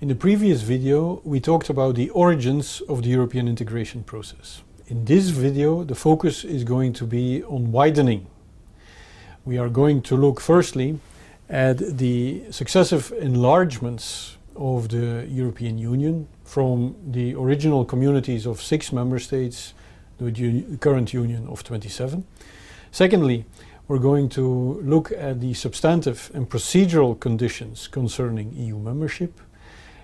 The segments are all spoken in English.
In the previous video, we talked about the origins of the European integration process. In this video, the focus is going to be on widening. We are going to look firstly at the successive enlargements of the European Union from the original communities of 6 member states to the current Union of 27. Secondly, we're going to look at the substantive and procedural conditions concerning EU membership.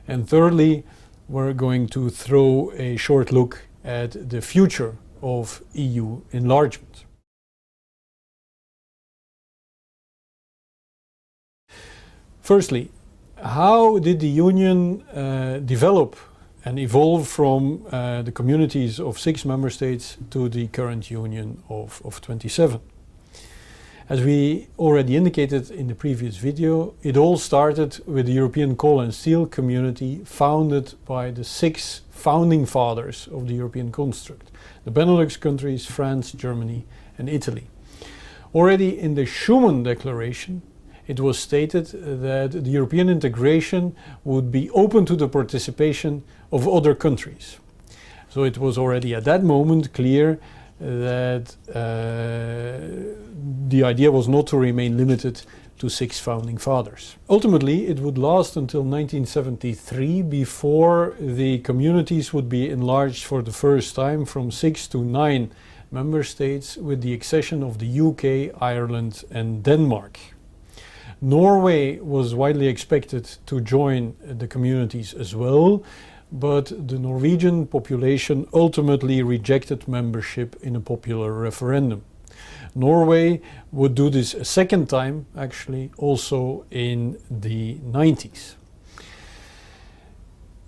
And thirdly, we're going to throw a short look at the future of EU enlargement. Firstly, how did the Union develop and evolve from the communities of 6 member states to the current Union of 27? As we already indicated in the previous video, it all started with the European coal and steel community founded by the 6 founding fathers of the European construct, the Benelux countries, France, Germany and Italy. Already in the Schuman Declaration, it was stated that the European integration would be open to the participation of other countries. So it was already at that moment clear that the idea was not to remain limited to 6 founding fathers. Ultimately, it would last until 1973 before the communities would be enlarged for the first time from 6 to 9 member states with the accession of the UK, Ireland and Denmark. Norway was widely expected to join the communities as well, but the Norwegian population ultimately rejected membership in a popular referendum. Norway would do this a second time, actually, also in the 90s.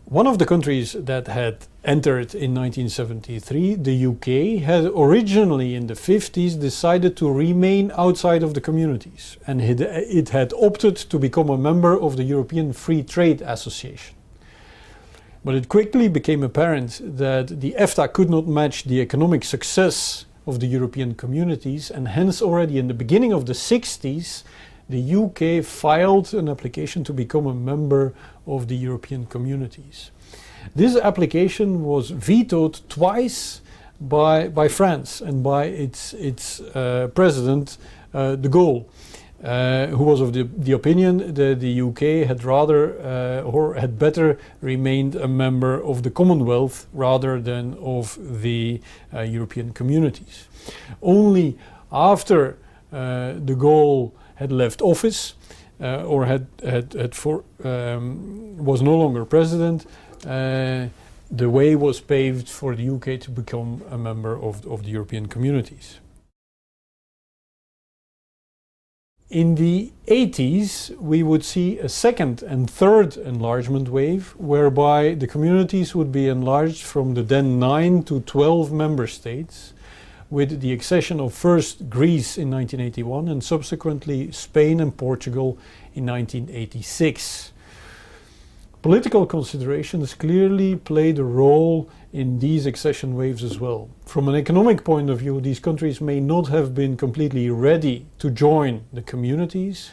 One of the countries that had entered in 1973, the UK, had originally in the 50s decided to remain outside of the communities, and it had opted to become a member of the European Free Trade Association. But it quickly became apparent that the EFTA could not match the economic success of the European communities, and hence already in the beginning of the 60s, the UK filed an application to become a member of the European communities. This application was vetoed twice by France and by its president, de Gaulle, who was of the opinion that the UK had rather or had better remained a member of the Commonwealth rather than of the European communities. Only after de Gaulle had left office or was no longer president, the way was paved for the UK to become a member of the European communities. In the 80s, we would see a second and third enlargement wave, whereby the communities would be enlarged from the then 9 to 12 member states, with the accession of first Greece in 1981 and subsequently Spain and Portugal in 1986. Political considerations clearly played a role in these accession waves as well. From an economic point of view, these countries may not have been completely ready to join the communities,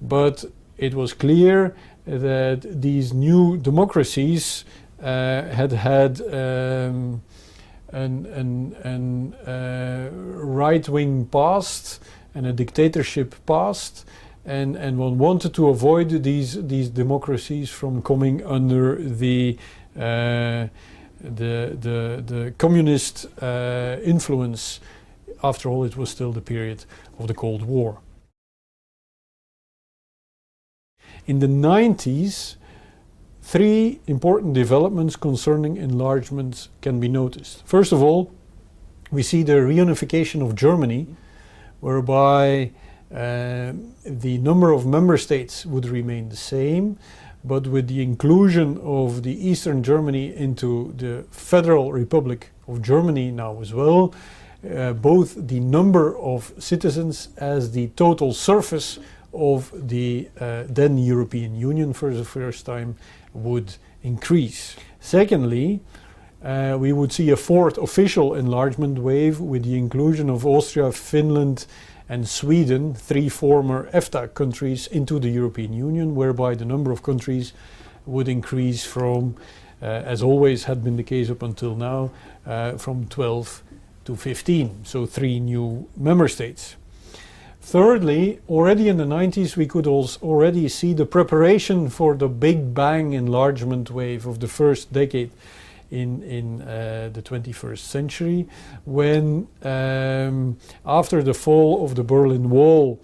but it was clear that these new democracies had right-wing past and a dictatorship past, and one wanted to avoid these democracies from coming under the communist influence. After all, it was still the period of the Cold War. In the 90s, 3 important developments concerning enlargement can be noticed. First of all, we see the reunification of Germany, whereby the number of member states would remain the same, but with the inclusion of the Eastern Germany into the Federal Republic of Germany now as well, both the number of citizens as the total surface of the then European Union for the first time would increase. Secondly, we would see a fourth official enlargement wave with the inclusion of Austria, Finland and Sweden, 3 former EFTA countries, into the European Union, whereby the number of countries would increase from, as always had been the case up until now, from 12 to 15, so 3 new member states. Thirdly, already in the 90s we could already see the preparation for the Big Bang enlargement wave of the first decade in the 21st century, when after the fall of the Berlin Wall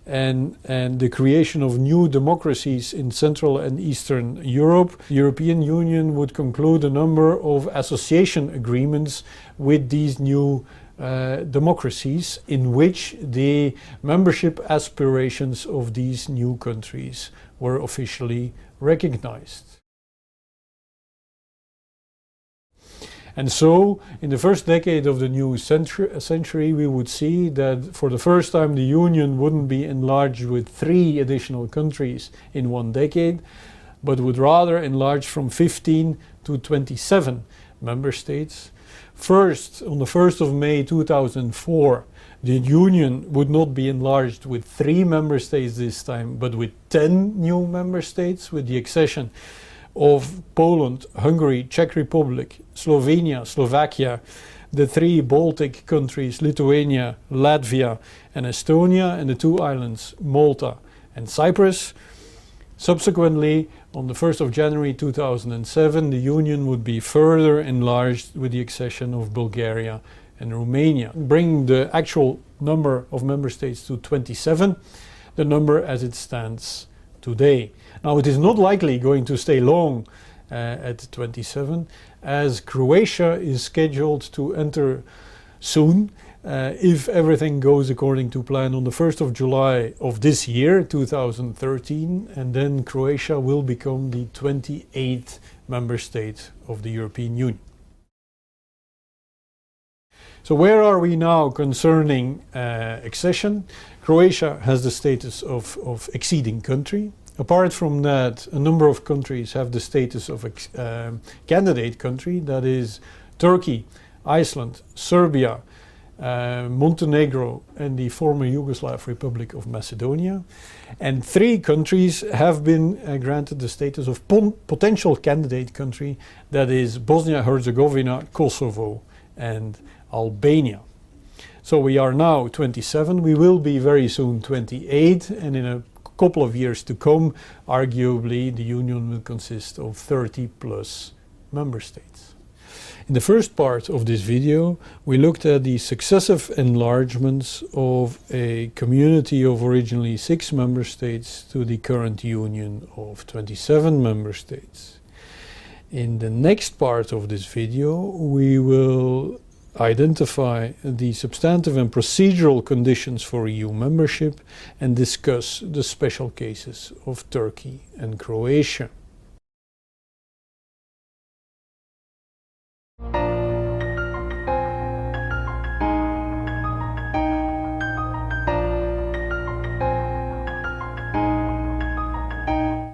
and the creation of new democracies in Central and Eastern Europe, the European Union would conclude a number of association agreements with these new democracies, in which the membership aspirations of these new countries were officially recognized. And so, in the first decade of the new century, we would see that for the first time the Union wouldn't be enlarged with 3 additional countries in 1 decade, but would rather enlarge from 15 to 27 member states. First, on the 1st of May 2004, the Union would not be enlarged with 3 member states this time, but with 10 new member states, with the accession of Poland, Hungary, Czech Republic, Slovenia, Slovakia, the 3 Baltic countries, Lithuania, Latvia and Estonia, and the 2 islands, Malta and Cyprus. Subsequently, on the 1st of January 2007, the Union would be further enlarged with the accession of Bulgaria and Romania, bringing the actual number of member states to 27, the number as it stands today. Now, it is not likely going to stay long at 27, as Croatia is scheduled to enter soon, if everything goes according to plan, on the 1st of July of this year, 2013, and then Croatia will become the 28th member state of the European Union. So where are we now concerning accession? Croatia has the status of acceding country. Apart from that, a number of countries have the status of candidate country, that is Turkey, Iceland, Serbia, Montenegro and the former Yugoslav Republic of Macedonia. And 3 countries have been granted the status of potential candidate country, that is Bosnia-Herzegovina, Kosovo and Albania. So we are now 27, we will be very soon 28, and in a couple of years to come, arguably the Union will consist of 30 plus member states. In the first part of this video, we looked at the successive enlargements of a community of originally 6 member states to the current Union of 27 member states. In the next part of this video, we will identify the substantive and procedural conditions for EU membership and discuss the special cases of Turkey and Croatia.